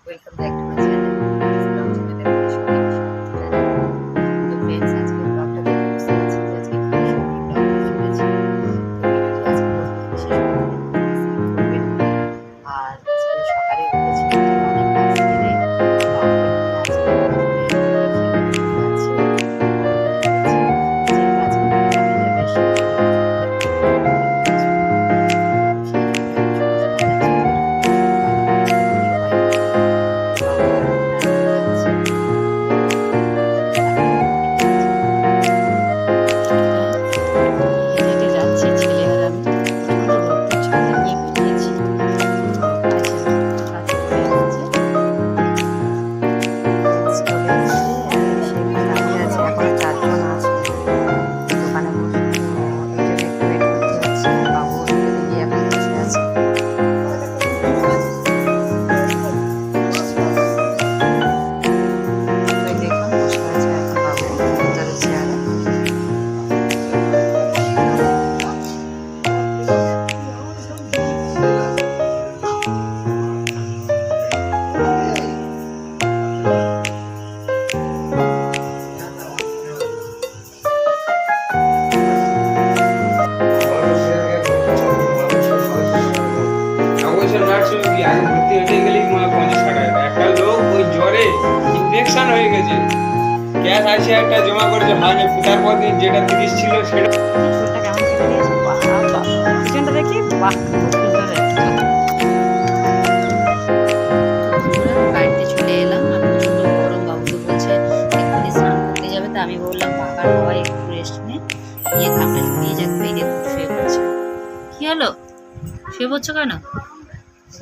Welcome back to my channel. Blog চ্যানেলে আপনাদের সবাইকে স্বাগত জানাই। তো ফ্রেন্ডস, আজকে ব্লগটা দেখে বুঝতে পারছি যে আজকে কি বিষয় নিয়ে ব্লগ করতে চলেছি। তো ভিডিওটি আজকে প্রথম থেকে শেষ পর্যন্ত দেখতে স্কিপ করবেন না। আর আজকে সকালে উঠেছি, অনেক কাজ সেরে বাবুকে নিয়ে আজকে খেলতে যাচ্ছি। যেহেতু আজকে প্রোগ্রামে যাবে সেই জন্য হেঁটে যাচ্ছি ছেলে আর আমি। প্রচণ্ড রোদ্দুর ছাদে নিয়ে বেরিয়েছি। কাছে চলে এসেছে, চলে এসেছে, সেখানে দাঁড়িয়ে আছে। এখনো 4 জন আছে দোকানে বসে। তো এই জন্য একটু ওয়েট করতে হচ্ছে। বাবু ওদিকে গিয়ে এখন বসে আছে। ওই দেখুন বসে আছে এখন বাবু ভিতরে চেয়ারে। ইনফেকশন হয়ে গেছে। গ্যাস আছে একটা জমা করেছে হয়নি, তারপর দিন যেটা 30 ছিল সেটা। চুলটা কেমন কেটে দিয়েছে, বাহ বাহ। পিছনটা দেখি, বাহ খুব সুন্দর হয়েছে। বাড়িতে চলে এলাম আর প্রচণ্ড গরম। বাবুকে বলছে এক্ষুনি স্নান করতে যাবে, তা আমি বললাম পাখার হাওয়ায় একটু রেস্ট নিয়ে ঘামটা ঝরিয়ে যাবে। এই দেখুন শুয়ে পড়ছে। কি হলো, শুয়ে পড়ছো কেন?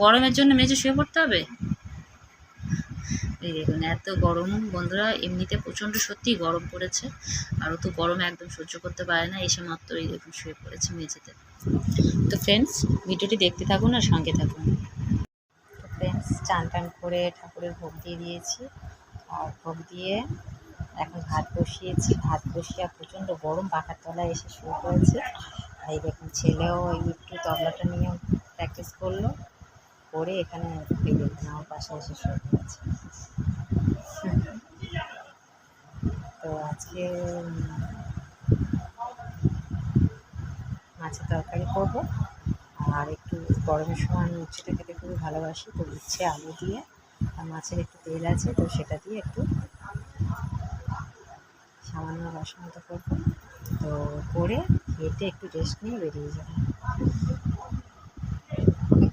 গরমের জন্য মেঝে শুয়ে পড়তে হবে? এই দেখুন এত গরম বন্ধুরা, এমনিতে প্রচণ্ড সত্যি গরম পড়েছে। আর ও তো গরমে একদম সহ্য করতে পারে না, এসে মাত্র এই দেখুন শুয়ে পড়েছে মেঝেতে। তো ফ্রেন্ডস, ভিডিওটি দেখতে থাকুন আর সঙ্গে থাকুন। তো ফ্রেন্ডস, চান টান করে ঠাকুরের ভোগ দিয়ে দিয়েছি। আর ভোগ দিয়ে এখন ভাত বসিয়েছি। ভাত বসিয়ে প্রচণ্ড গরম পাখার তলায় এসে শুয়ে পড়েছে। এই দেখুন ছেলেও একটু তবলাটা নিয়ে প্র্যাকটিস করলো, করে এখানে দেখুন আমার পাশে এসে শুয়ে পড়েছে। তো আজকে মাছের তরকারি করবো। আর একটু গরমের সময় আমি উচ্ছেটা খেতে খুবই ভালোবাসি। তো উচ্ছে আলু দিয়ে আর মাছের একটু তেল আছে, তো সেটা দিয়ে একটু সামান্য রসা মতো করবো। তো করে খেতে একটু রেস্ট নিয়ে বেরিয়ে যাবো।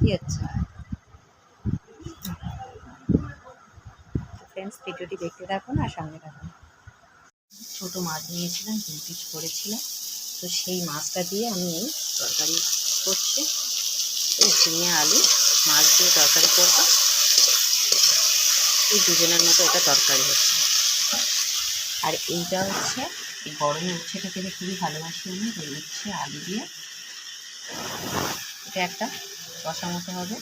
কী হচ্ছে ফ্রেন্ডস, ভিডিওটি দেখতে থাকুন আর সঙ্গে থাকুন। ছোটো মাছ নিয়েছিলাম, 2 পিস করেছিলাম। তো সেই মাছটা দিয়ে আমি এই তরকারি করছি। এই ঝিঙে আলু মাছ দিয়ে তরকারি করবো। এই দুজনের মতো এটা তরকারি হচ্ছে। আর এইটা হচ্ছে এই গরমে উচ্ছেটা খেতে খুবই ভালোবাসি আমি। এই উচ্ছে আলু দিয়ে এটা একটা রসা মতো হবে।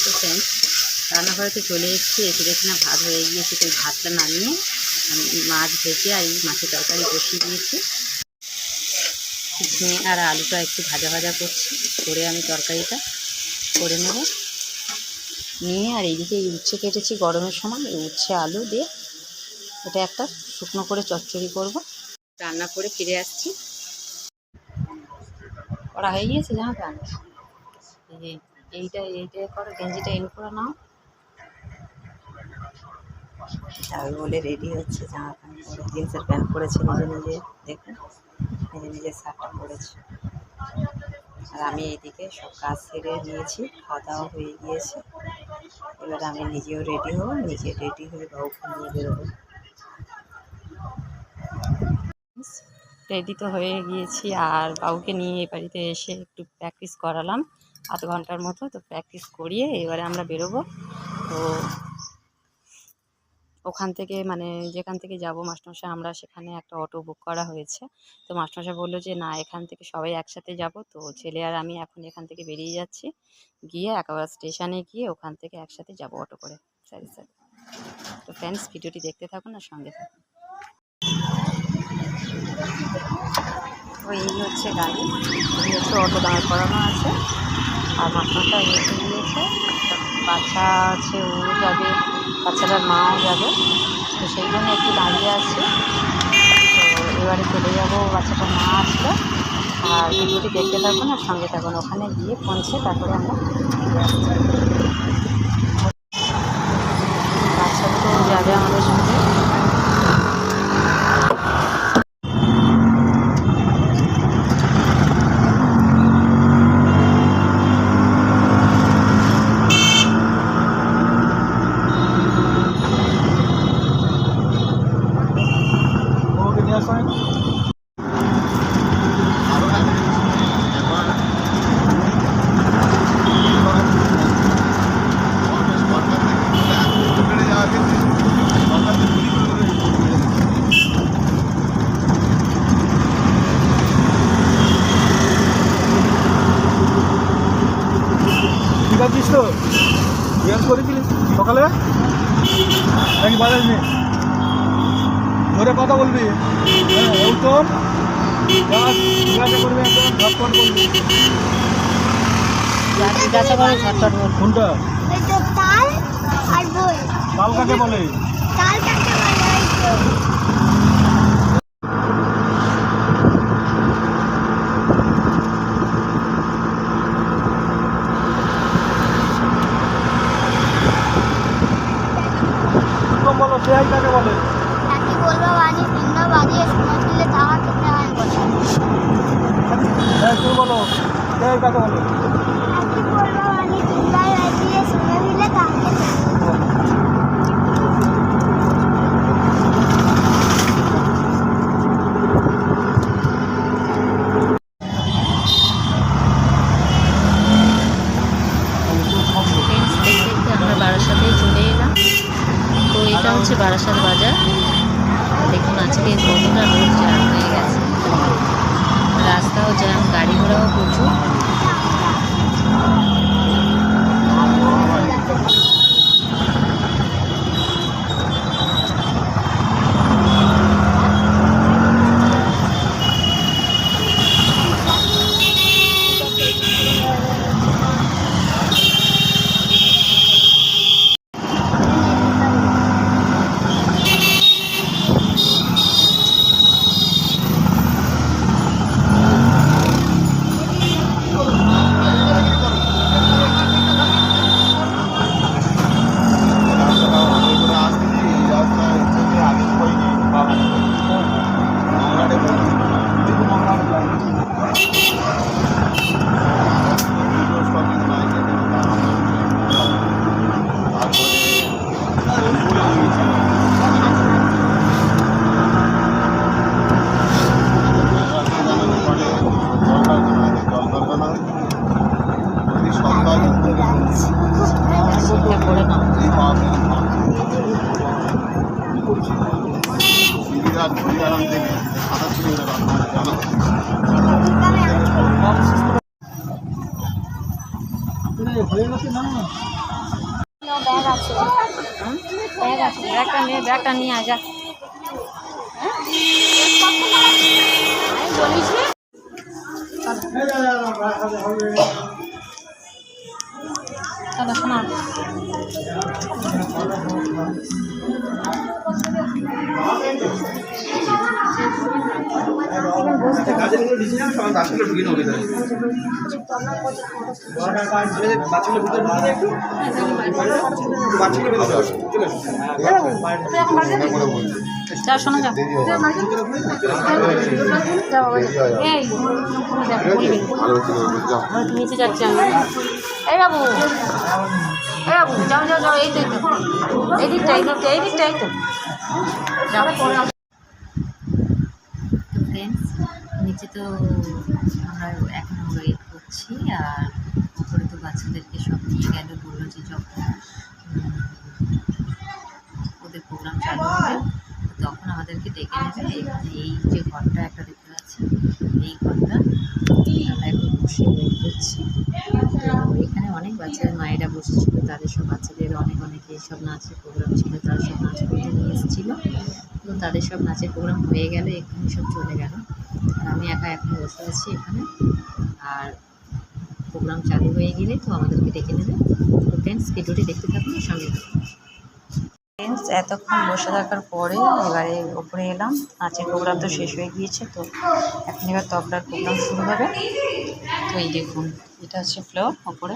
তো ফ্রেন্ডস, রান্নাঘরেতে চলে এসেছি, এসে দেখি না ভাত হয়ে গিয়েছে। তো ভাতটা নামিয়ে আমি মাছ ভেজে আর এই মাছের তরকারি বসিয়ে দিয়েছি। ঝিঙে আর আলুটা একটু ভাজা ভাজা করছি, করে আমি তরকারিটা করে নেব নিয়ে। আর এইদিকে এই উচ্ছে কেটেছি গরমের সময়, এই উচ্ছে আলু দিয়ে এটা একটা শুকনো করে চচ্চড়ি করব। রান্না করে ফিরে আসছি। করা হয়ে গিয়েছে জামা প্যান্ট। এইটা করো, গেঞ্জিটা ইন করে নাও। আমি বলে রেডি হচ্ছে, জামা প্যান্ট পরে জিন্সের প্যান্ট পরেছে নিজে নিজে। দেখুন নিজে নিজে শার্টটা পরেছে। আর আমি এইদিকে সব কাজ সেরে নিয়েছি, খাওয়া দাওয়া হয়ে গিয়েছে। এবার আমি নিজেও রেডি হব, নিজে রেডি হয়ে বাবুকে নিয়ে বেরোবো। রেডি তো হয়ে গিয়েছি আর বাবুকে নিয়ে এই বাড়িতে এসে একটু প্র্যাকটিস করালাম আধ ঘন্টার মতো। তো প্র্যাকটিস করিয়ে এবারে আমরা বেরোবো। তো ওখান থেকে মানে যেখান থেকে যাবো মাস্টারমশাই, আমরা সেখানে একটা অটো বুক করা হয়েছে। তো মাস্টারমশাই বললো যে না, এখান থেকে সবাই একসাথে যাব। তো ছেলে আর আমি এখন এখান থেকে বেরিয়ে যাচ্ছি, গিয়ে একেবারে স্টেশনে গিয়ে ওখান থেকে একসাথে যাব অটো করে। Sorry sir. তো ফ্রেন্ডস, ভিডিওটি দেখতে থাকুন আর সঙ্গে থাকুন। তো এই হচ্ছে গাড়ি, এই হচ্ছে অটো দাঁড় করানো আছে। আর মাস্টারমশাই নিয়ে গিয়েছে একটা বাচ্চা বাচ্চা আছে, ও যাবে, বাচ্চাটার মাও যাবে, তো সেই জন্য একটু দাঁড়িয়ে আছি। তো এবারে চলে যাবো বাচ্চাটার মা আসলে। আর ভিডিওটি দেখতে থাকুন আর সঙ্গে থাকুন, ওখানে গিয়ে পৌঁছে তারপরে আমরা ফিরে আসছি। বাচ্চাগুলো যাবে আমাদের সঙ্গে। ঠিক আছিস তো? জিজ্ঞাসা করেছিলিস সকালে নাকি বাজার নেই? ধরে কথা বলবি, হ্যাঁ উত্তম জিজ্ঞাসা করবি, একদম ঝটপট বলবি। জিজ্ঞাসা করে ঝটপট বল। কোনটা এই তো তাল আর বই। তাল কাকে বলে? তাল কাকে বলে? এই তো। উত্তম বলো, সেয়াই কাকে বলে? কাকি বলবো বাজে তিনটা বাজিয়ে শোনা দিলে তাহা খেতে হয় বলে। হ্যাঁ তুই বলো, সেয়াই কাকে বলে? কাকি বলবো বাজে তিনটা বাজিয়ে শোনা দিলে তাহা খেতে হয়। ফ্রেন্ডস, দেখতে দেখতে আমরা বারাসাতেই চলে এলাম। তো এটা হচ্ছে বারাসাত বাজার। দেখুন আজকে কতটা রোড জ্যাম হয়ে গেছে, রাস্তাও জ্যাম, গাড়ি ঘোড়াও প্রচুর। এটা করে নাও। হয়ে গেছে না? ব্যাগ আছে। ব্যাগ আছে, ব্যাগটা নিয়ে আয় যা। বলিস চলো শোনা। কাজের ডিসিশন সব আসলে ঢুকে নেবে ভিতরে। বাচ্চাগুলো ভিতরে ঢুকে একটু বাচ্চাগুলো ভিতরে আসো, চলে আসো। যা শোনা যা। এই নিচে যাচ্ছি আমি। এই বাবু, এই বাবু যাও যাও যাও, এই তো এই দিকটা এই দিকটা এই দিকটা এই তো যাও। ফ্রেন্ডস, নিচে তো আমরা এখন ওয়েট করছি, আর উপরে তো বাচ্চাদেরকে সব নিয়ে গেল, বললো যে যখন ওদের প্রোগ্রাম চালু হবে তখন আমাদেরকে ডেকে নেবে। এখানে এই যে ঘরটা একটা দেখতে পাচ্ছি, এই ঘরটা আমরা এখন বসে ওয়েট করছি। তো এখানে অনেক বাচ্চাদের মায়েরা বসেছিল, তাদের সব বাচ্চাদের অনেকে সব নাচের প্রোগ্রাম ছিল, তারা সব নাচ করতে নিয়ে এসেছিলো। তো তাদের সব নাচের প্রোগ্রাম হয়ে গেল, এখানে সব চলে গেল, আর আমি একা এখন বসে আছি এখানে। আর প্রোগ্রাম চালু হয়ে গেলে তো আমাদেরকে ডেকে নেবে। তো ফ্রেন্ডস ভিডিওটি দেখতে থাকুন, সঙ্গে থাকুন। ফ্রেন্ডস এতক্ষণ বসে থাকার পরে এবারে ওপরে এলাম। নাচের প্রোগ্রাম তো শেষ হয়ে গিয়েছে, তো এখন এবার তবলার প্রোগ্রাম শুরু হবে। তো এই দেখুন, এটা হচ্ছে ফ্লোর ওপরে।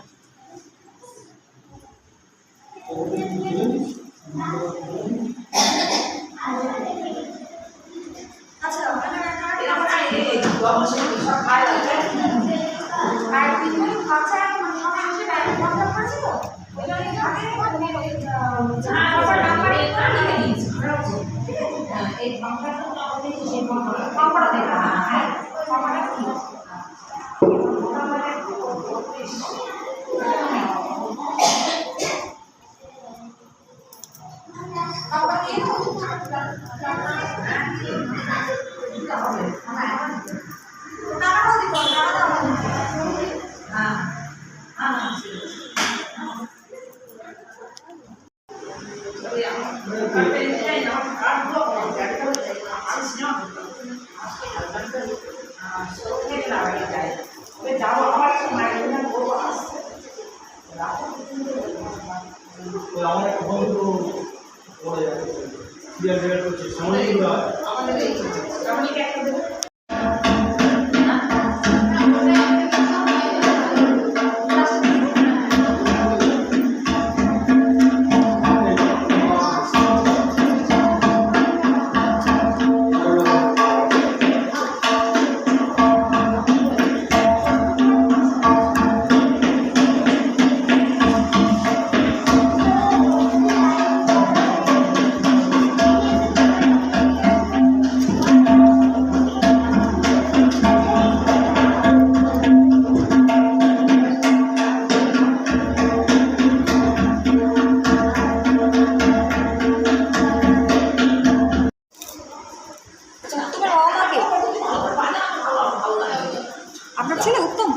আপনার ছেলে উত্তম,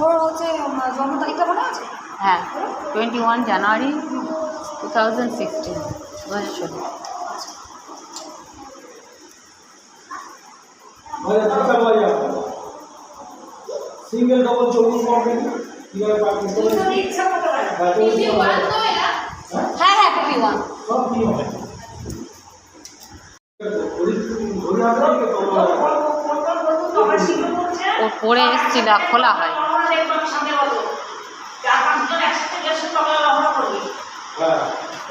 ওর হচ্ছে জন্ম তারিখটা মনে আছে? হ্যাঁ, 21 জানুয়ারি 2016, 2016। সিঙ্গেল ডবল চলুন করবেন কিভাবে প্র্যাকটিস করবেন? হ্যাঁ হ্যাঁ, PP1 সব কি হবে? ও পরে এসেছিল, খোলা হয়। হ্যাঁ,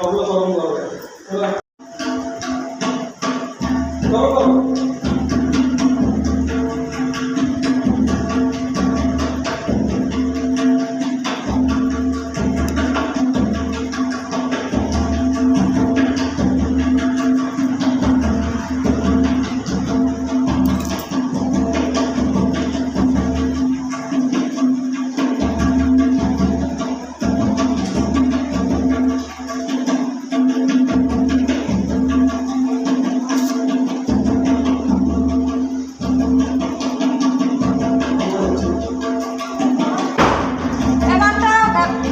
ওগুলো তখন করবে।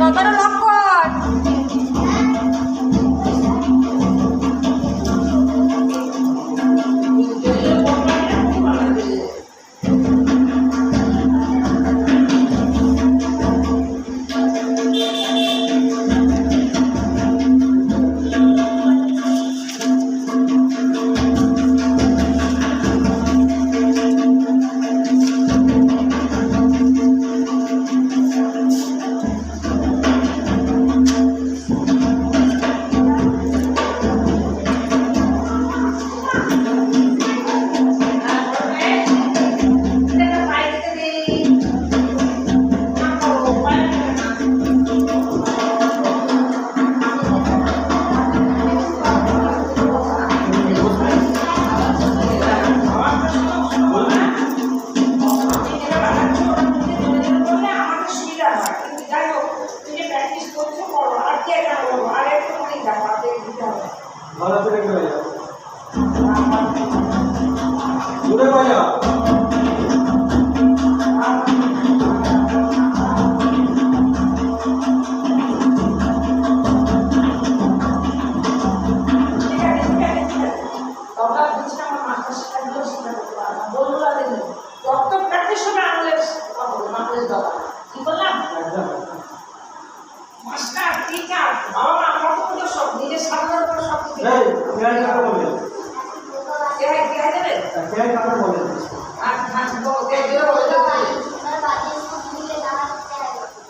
দরজাটা লক কর। ভালো করে করে যাও ঘুরে পায়া বন্ধুরা দিন ডক্টর প্র্যাকটিস হবে আমাদের কি বললাম এই কেয়ার কাকে বলে? কেয়ার কাকে বলে?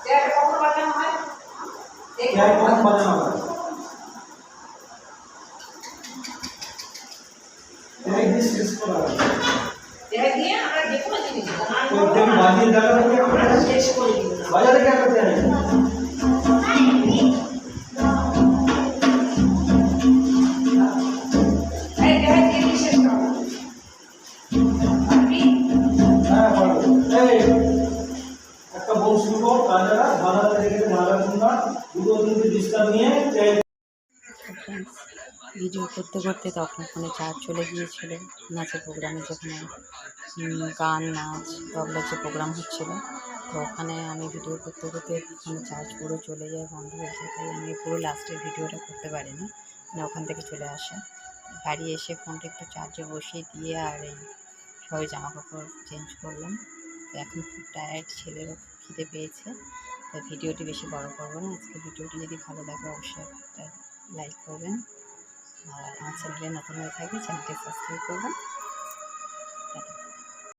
কেয়ার কখন বাজানো হয়? এই দিস ইজ করা হয়। ওই তেল বাজিয়ে দেওয়ার পরে আমরা বাজারে क्या करते हैं? হ্যাঁ বলো। এই একটা বলছি তো রাজারা বাজারে থেকে মারা তোমরা দুটো তিনটে ডিসকাউন্ট নিয়ে ফ্রেন্ডস ভিডিও করতে করতে তখন ফোনে চার্জ চলে গিয়েছিল। নাচের প্রোগ্রামে যেখানে গান নাচ তবলার যে প্রোগ্রাম হচ্ছিল, তো ওখানে আমি ভিডিও করতে করতে ফোনে চার্জ পুরো চলে যায়, বন্ধ হয়ে যায়। তাই আমি পুরো লাস্টের ভিডিওটা করতে পারিনি, মানে ওখান থেকে চলে আসা। বাড়ি এসে ফোনটা একটু চার্জে বসিয়ে দিয়ে আর এই সবাই জামা কাপড় চেঞ্জ করলাম। তো এখন খুব টায়ার্ড, ছেলেরও খুব খিদে পেয়েছে। তো ভিডিওটি বেশি বড় করবো না। আজকে ভিডিওটি যদি ভালো লাগে অবশ্যই একটা লাইক করবেন, আর আমার চ্যানেলে নতুন হয়ে থাকলে চ্যানেলটি সাবস্ক্রাইব করবেন।